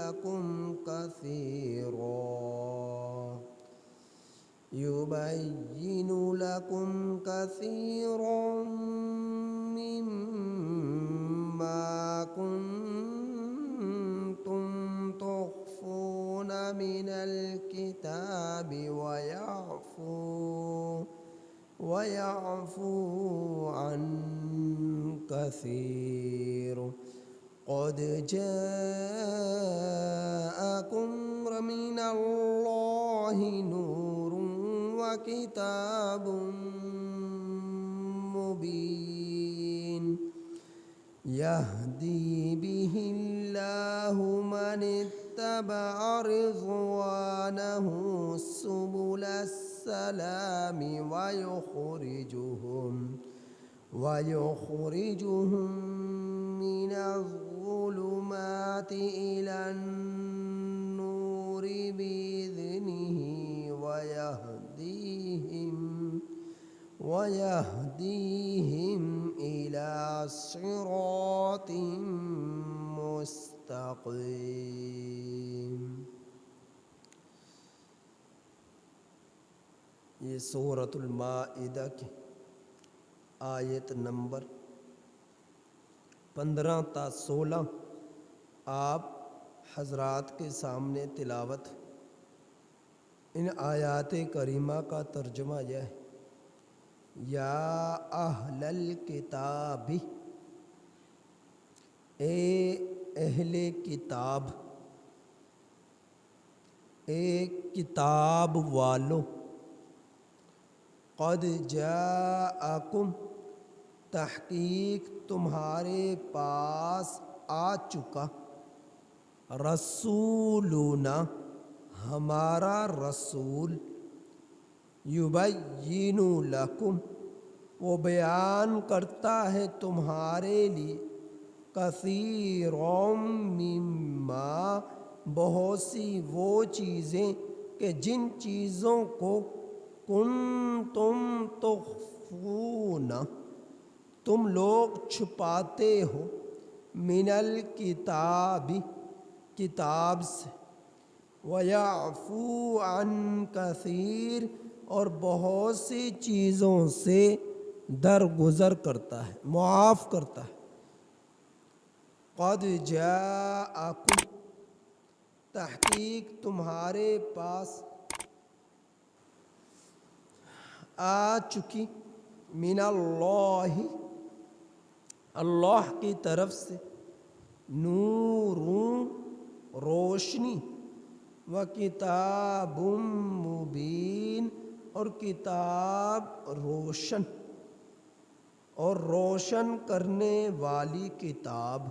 لكم كثيرا يبين لكم كثيرا مما كنتم تخفون من الكتاب ويعفو عن كثير قد جاءكم من الله نور وكتاب مبين يهدي به الله من اتبع رضوانه سبل السلام ويخرجهم من الظلمات إلى النور بإذنه ويهديهم إلى صراط مستقيم. یہ سورۃ المائدہ کی آیت نمبر 15 تا 16 آپ حضرات کے سامنے تلاوت. ان آیات کریمہ کا ترجمہ یہ ہے: یا اہل الکتاب، اے اہل کتاب، اے کتاب والو، قد جاءکم، تحقیق تمہارے پاس آ چکا، رسولنا، ہمارا رسول، یبین لکم، وہ بیان کرتا ہے تمہارے لیے، کثیرا مما، بہت سی وہ چیزیں کہ جن چیزوں کو کنتم تخفون، تم لوگ چھپاتے ہو، من الکتاب، کتاب سے، وَيَعْفُو عَن كَثِيرٍ، اور بہت سی چیزوں سے درگزر کرتا ہے، معاف کرتا ہے. قد جاءکم، تحقیق تمہارے پاس آ چکی، من اللہ، اللہ کی طرف سے، نور، روشنی، و کتاب مبین، اور کتاب روشن اور روشن کرنے والی کتاب.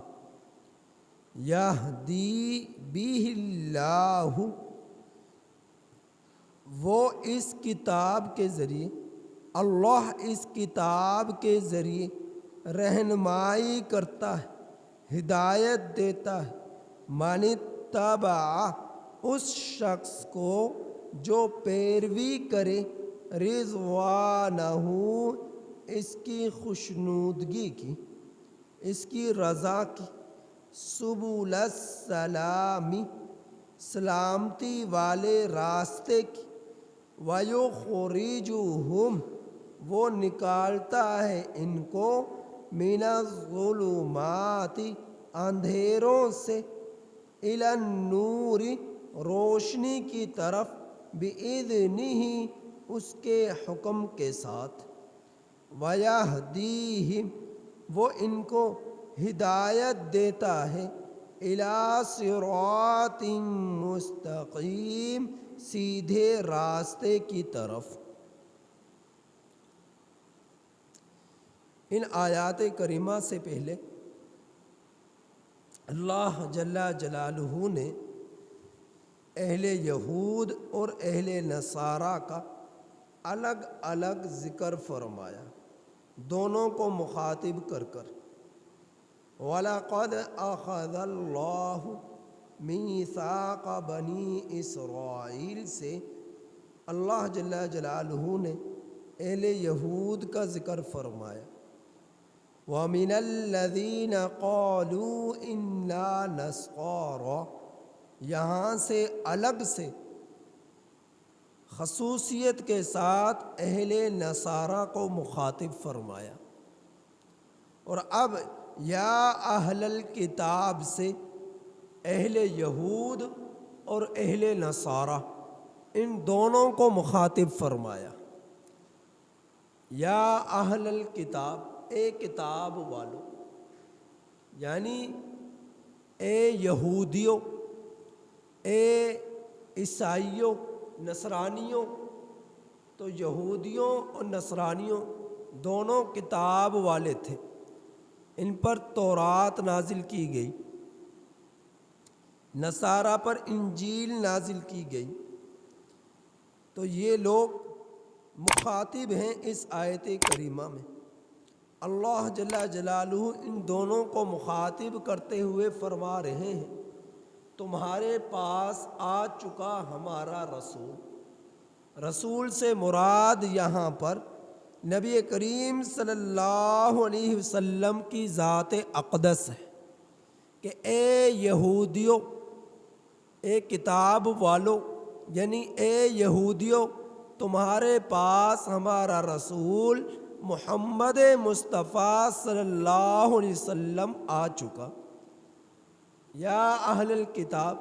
یہدی بہ اللہ، وہ اس کتاب کے ذریعے، اللہ اس کتاب کے ذریعے رہنمائی کرتا ہے، ہدایت دیتا ہے، من اتبع، اس شخص کو جو پیروی کرے، رضوانہ، اس کی خوشنودگی کی، اس کی رضا کی، سبل السلام، سلامتی والے راستے کی، وَيُخْرِجُهُمْ، وہ نکالتا ہے ان کو، من الظلمات، اندھیروں سے، الی النور، روشنی کی طرف، بِإِذْنِهِ، اس کے حکم کے ساتھ، وَيَهْدِيهِمْ، وہ ان کو ہدایت دیتا ہے، الی صراط مستقیم، سیدھے راستے کی طرف. ان آیات کریمہ سے پہلے اللہ جل جلالہ نے اہل یہود اور اہل نصارہ کا الگ الگ ذکر فرمایا، دونوں کو مخاطب کر کر. وَلَقَدْ أَخَذَ اللَّهُ مِيثَاقَ بَنِي اسرائیل سے اللہ جل جلالہ نے اہل یہود کا ذکر فرمایا. وَمِنَ الَّذِينَ قَالُوا إِنَّا نَصَارَىٰ، یہاں سے الگ سے خصوصیت کے ساتھ اہل نصارہ کو مخاطب فرمایا، اور اب یا اہل الکتاب سے اہل یہود اور اہل نصارہ ان دونوں کو مخاطب فرمایا۔ یا اہل الکتاب، اے کتاب والو، یعنی اے یہودیوں، اے عیسائیوں، نصرانیوں۔ تو یہودیوں اور نصرانیوں دونوں کتاب والے تھے، ان پر تورات نازل کی گئی، نصارہ پر انجیل نازل کی گئی۔ تو یہ لوگ مخاطب ہیں اس آیت کریمہ میں۔ اللہ جل جلالہ ان دونوں کو مخاطب کرتے ہوئے فرما رہے ہیں تمہارے پاس آ چکا ہمارا رسول۔ رسول سے مراد یہاں پر نبی کریم صلی اللہ علیہ وسلم کی ذات اقدس ہے کہ اے یہودیوں، اے کتاب والو، یعنی اے یہودیوں، تمہارے پاس ہمارا رسول محمد مصطفیٰ صلی اللہ علیہ وسلم آ چکا۔ یا اہل الکتاب،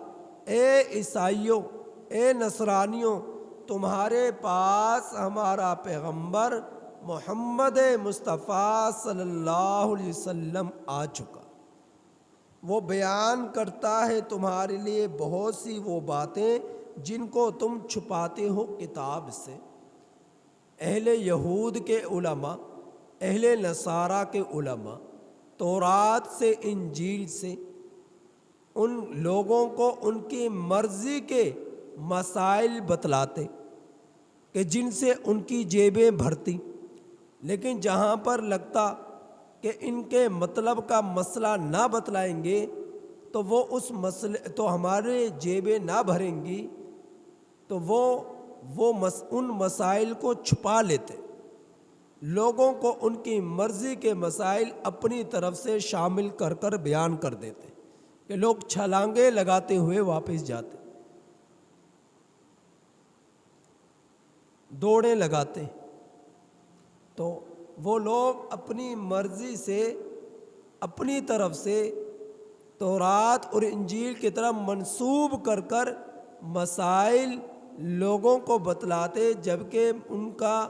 اے عیسائیوں، اے نصرانیوں، تمہارے پاس ہمارا پیغمبر محمد مصطفیٰ صلی اللہ علیہ وسلم آ چکا۔ وہ بیان کرتا ہے تمہارے لیے بہت سی وہ باتیں جن کو تم چھپاتے ہو کتاب سے۔ اہل یہود کے علماء، اہل نصارہ کے علماء تورات سے، انجیل سے ان لوگوں کو ان کی مرضی کے مسائل بتلاتے کہ جن سے ان کی جیبیں بھرتی، لیکن جہاں پر لگتا کہ ان کے مطلب کا مسئلہ نہ بتلائیں گے تو وہ اس مسئلے تو ہمارے جیبیں نہ بھریں گی، تو ان مسائل کو چھپا لیتے، لوگوں کو ان کی مرضی کے مسائل اپنی طرف سے شامل کر کر بیان کر دیتے کہ لوگ چھلانگیں لگاتے ہوئے واپس جاتے، دوڑیں لگاتے۔ تو وہ لوگ اپنی مرضی سے، اپنی طرف سے تورات اور انجیل کی طرف منسوب کر کر مسائل لوگوں کو بتلاتے، جبکہ ان کا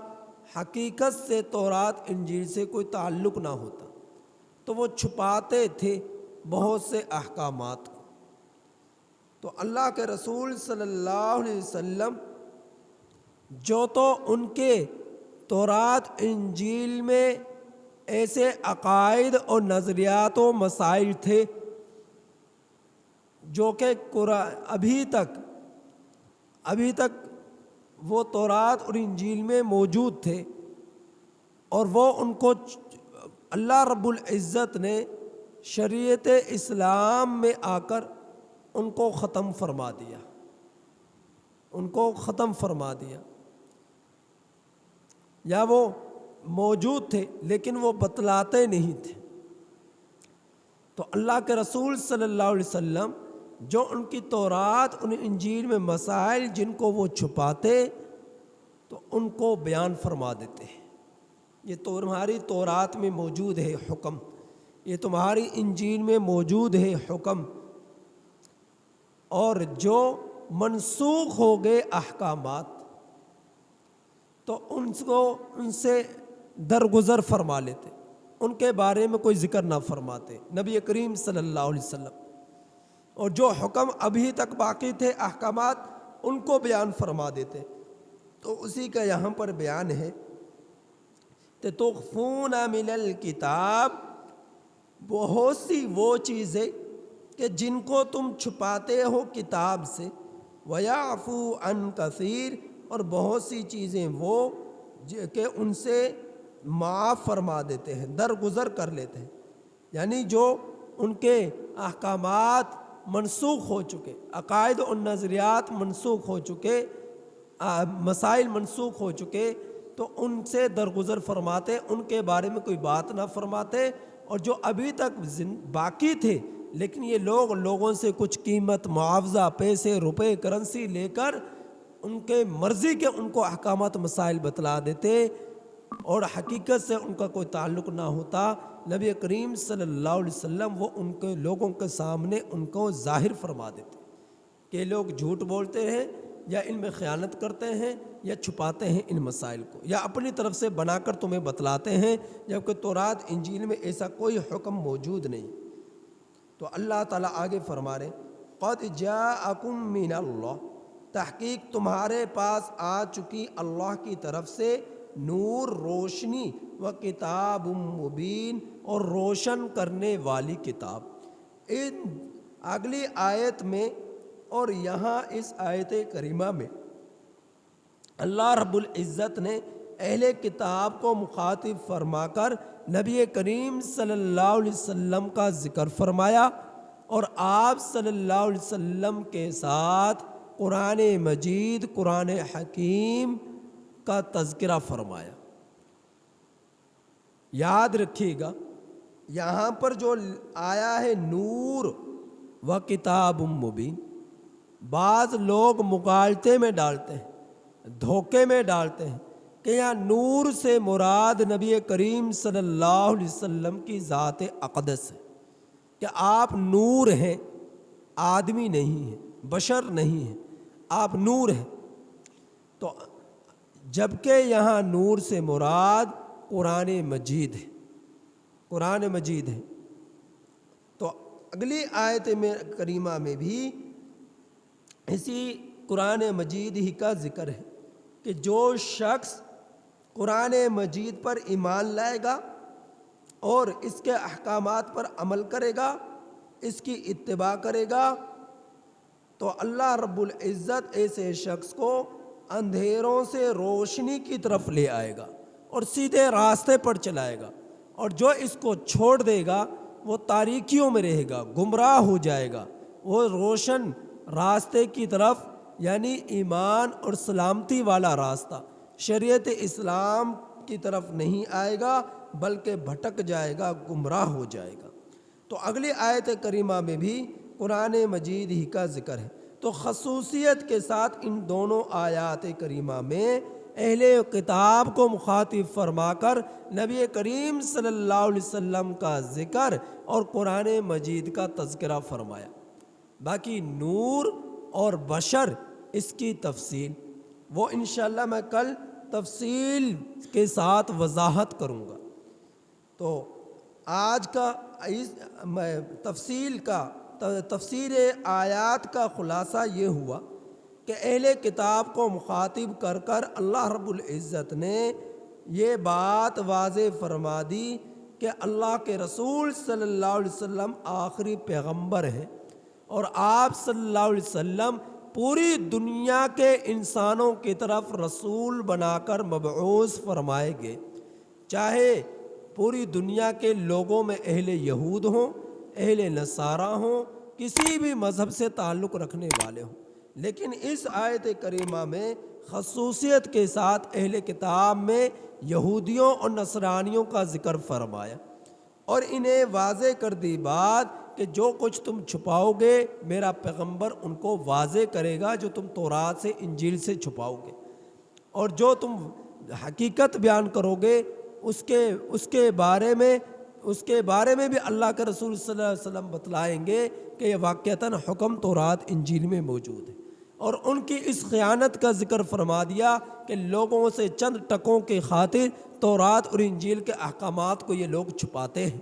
حقیقت سے تورات انجیل سے کوئی تعلق نہ ہوتا۔ تو وہ چھپاتے تھے بہت سے احکامات کو۔ تو اللہ کے رسول صلی اللہ علیہ وسلم جو تو ان کے تورات انجیل میں ایسے عقائد اور نظریات و مسائل تھے جو کہ ابھی تک وہ تورات اور انجیل میں موجود تھے، اور وہ ان کو اللہ رب العزت نے شریعت اسلام میں آ کر ان کو ختم فرما دیا، یا وہ موجود تھے لیکن وہ بتلاتے نہیں تھے۔ تو اللہ کے رسول صلی اللہ علیہ وسلم جو ان کی تورات، ان انجیل میں مسائل جن کو وہ چھپاتے، تو ان کو بیان فرما دیتے ہیں۔ یہ تمہاری تورات میں موجود ہے حکم، یہ تمہاری انجیل میں موجود ہے حکم، اور جو منسوخ ہو گئے احکامات تو ان سے درگزر فرما لیتے، ان کے بارے میں کوئی ذکر نہ فرماتے نبی کریم صلی اللہ علیہ وسلم، اور جو حکم ابھی تک باقی تھے احکامات ان کو بیان فرما دیتے۔ تو اسی کا یہاں پر بیان ہے کہ تخفون من الکتاب، بہت سی وہ چیزیں کہ جن کو تم چھپاتے ہو کتاب سے، ویعفو عن کثیر، اور بہت سی چیزیں وہ کہ ان سے معاف فرما دیتے ہیں، درگزر کر لیتے ہیں، یعنی جو ان کے احکامات منسوخ ہو چکے، عقائد اور نظریات منسوخ ہو چکے، مسائل منسوخ ہو چکے، تو ان سے درگزر فرماتے، ان کے بارے میں کوئی بات نہ فرماتے، اور جو ابھی تک باقی تھے لیکن یہ لوگوں سے کچھ قیمت، معاوضہ، پیسے، روپے، کرنسی لے کر ان کے مرضی کے ان کو احکامات مسائل بتلا دیتے اور حقیقت سے ان کا کوئی تعلق نہ ہوتا۔ نبی کریم صلی اللہ علیہ وسلم وہ ان کے لوگوں کے سامنے ان کو ظاہر فرما دیتے کہ لوگ جھوٹ بولتے ہیں یا ان میں خیانت کرتے ہیں یا چھپاتے ہیں ان مسائل کو، یا اپنی طرف سے بنا کر تمہیں بتلاتے ہیں، جبکہ تورات انجیل میں ایسا کوئی حکم موجود نہیں۔ تو اللہ تعالیٰ آگے فرما رہے قد جاءکم من اللہ، تحقیق تمہارے پاس آ چکی اللہ کی طرف سے نور، روشنی، و کتاب مبین، اور روشن کرنے والی کتاب۔ ان اگلی آیت میں اور یہاں اس آیت کریمہ میں اللہ رب العزت نے اہل کتاب کو مخاطب فرما کر نبی کریم صلی اللہ علیہ وسلم کا ذکر فرمایا اور آپ صلی اللہ علیہ وسلم کے ساتھ قرآن مجید، قرآن حکیم کا تذکرہ فرمایا۔ یاد رکھیے گا یہاں پر جو آیا ہے نور و کتاب مبین، بعض لوگ مغالطے میں ڈالتے ہیں، دھوکے میں ڈالتے ہیں کہ یہاں نور سے مراد نبی کریم صلی اللہ علیہ وسلم کی ذات اقدس ہے، کہ آپ نور ہیں، آدمی نہیں ہیں، بشر نہیں ہیں، آپ نور ہیں۔ تو جبکہ یہاں نور سے مراد قرآن مجید ہے، قرآن مجید ہے۔ تو اگلی آیت میں کریمہ میں بھی اسی قرآن مجید ہی کا ذکر ہے کہ جو شخص قرآن مجید پر ایمان لائے گا اور اس کے احکامات پر عمل کرے گا، اس کی اتباع کرے گا، تو اللہ رب العزت ایسے شخص کو اندھیروں سے روشنی کی طرف لے آئے گا اور سیدھے راستے پر چلائے گا، اور جو اس کو چھوڑ دے گا وہ تاریکیوں میں رہے گا، گمراہ ہو جائے گا، وہ روشن راستے کی طرف یعنی ایمان اور سلامتی والا راستہ شریعت اسلام کی طرف نہیں آئے گا بلکہ بھٹک جائے گا، گمراہ ہو جائے گا۔ تو اگلی آیت کریمہ میں بھی قرآن مجید ہی کا ذکر ہے۔ تو خصوصیت کے ساتھ ان دونوں آیات کریمہ میں اہل کتاب کو مخاطب فرما کر نبی کریم صلی اللہ علیہ وسلم کا ذکر اور قرآن مجید کا تذکرہ فرمایا۔ باقی نور اور بشر اس کی تفصیل وہ انشاءاللہ میں کل تفصیل کے ساتھ وضاحت کروں گا۔ تو آج کا تفسیر آیات کا خلاصہ یہ ہوا کہ اہل کتاب کو مخاطب کر کر اللہ رب العزت نے یہ بات واضح فرما دی کہ اللہ کے رسول صلی اللہ علیہ وسلم آخری پیغمبر ہیں، اور آپ صلی اللہ علیہ وسلم پوری دنیا کے انسانوں کی طرف رسول بنا کر مبعوث فرمائے گئے، چاہے پوری دنیا کے لوگوں میں اہل یہود ہوں، اہل نصارہ ہوں، کسی بھی مذہب سے تعلق رکھنے والے ہوں۔ لیکن اس آیت کریمہ میں خصوصیت کے ساتھ اہل کتاب میں یہودیوں اور نصرانیوں کا ذکر فرمایا اور انہیں واضح کر دی بات کہ جو کچھ تم چھپاؤ گے میرا پیغمبر ان کو واضح کرے گا، جو تم تورات سے انجیل سے چھپاؤ گے، اور جو تم حقیقت بیان کرو گے اس کے بارے میں بھی اللہ کے رسول صلی اللہ علیہ وسلم بتلائیں گے کہ یہ واقعتاً حکم تورات انجیل میں موجود ہے۔ اور ان کی اس خیانت کا ذکر فرما دیا کہ لوگوں سے چند ٹکوں کی خاطر تورات اور انجیل کے احکامات کو یہ لوگ چھپاتے ہیں،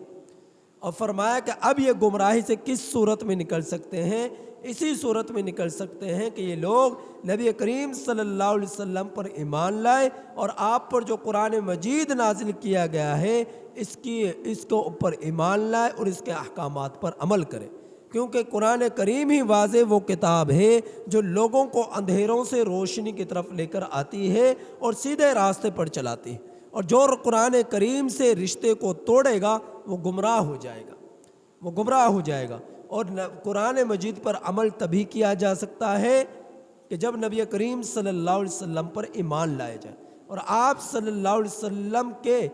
اور فرمایا کہ اب یہ گمراہی سے کس صورت میں نکل سکتے ہیں؟ اسی صورت میں نکل سکتے ہیں کہ یہ لوگ نبی کریم صلی اللہ علیہ وسلم پر ایمان لائے اور آپ پر جو قرآن مجید نازل کیا گیا ہے اس کو اوپر ایمان لائے اور اس کے احکامات پر عمل کرے، کیونکہ قرآن کریم ہی واضح وہ کتاب ہے جو لوگوں کو اندھیروں سے روشنی کی طرف لے کر آتی ہے اور سیدھے راستے پر چلاتی ہے، اور جو قرآن کریم سے رشتے کو توڑے گا وہ گمراہ ہو جائے گا۔ اور قرآن مجید پر عمل تبھی کیا جا سکتا ہے کہ جب نبی کریم صلی اللہ علیہ وسلم پر ایمان لائے جائے اور آپ صلی اللہ علیہ وسلم کے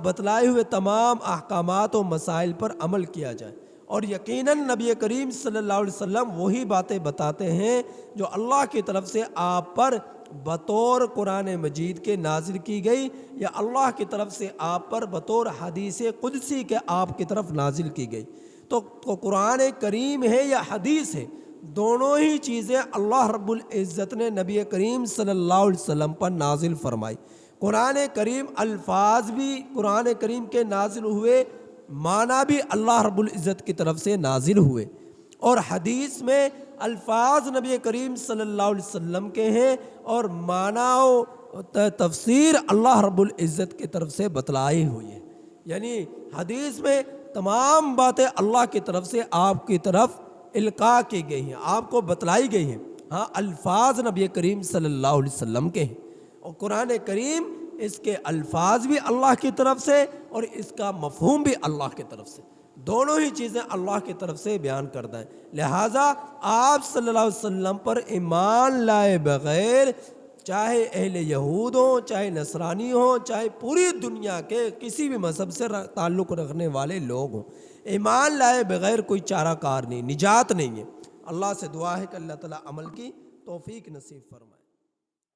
بتلائے ہوئے تمام احکامات و مسائل پر عمل کیا جائے، اور یقیناً نبی کریم صلی اللہ علیہ وسلم وہی باتیں بتاتے ہیں جو اللہ کی طرف سے آپ پر بطور قرآن مجید کے نازل کی گئی، یا اللہ کی طرف سے آپ پر بطور حدیث قدسی کے آپ کی طرف نازل کی گئی۔ تو قرآن کریم ہے یا حدیث ہے، دونوں ہی چیزیں اللہ رب العزت نے نبی کریم صلی اللہ علیہ وسلم پر نازل فرمائی۔ قرآن کریم الفاظ بھی قرآن کریم کے نازل ہوئے، معنی بھی اللہ رب العزت کی طرف سے نازل ہوئے، اور حدیث میں الفاظ نبی کریم صلی اللہ علیہ وسلم کے ہیں اور معنی و تفسیر اللہ رب العزت کی طرف سے بتلائی ہوئی ہے۔ یعنی حدیث میں تمام باتیں اللہ کی طرف سے آپ کی طرف القاء کی گئی ہیں، آپ کو بتلائی گئی ہیں۔ ہاں، الفاظ نبی کریم صلی اللہ علیہ وسلم کے ہیں، اور قرآن کریم اس کے الفاظ بھی اللہ کی طرف سے اور اس کا مفہوم بھی اللہ کی طرف سے، دونوں ہی چیزیں اللہ کی طرف سے بیان کردہ ہیں۔ لہٰذا آپ صلی اللہ علیہ وسلم پر ایمان لائے بغیر، چاہے اہل یہود ہوں، چاہے نصرانی ہوں، چاہے پوری دنیا کے کسی بھی مذہب سے تعلق رکھنے والے لوگ ہوں، ایمان لائے بغیر کوئی چارہ کار نہیں، نجات نہیں ہے۔ اللہ سے دعا ہے کہ اللہ تعالیٰ عمل کی توفیق نصیب فرمائے۔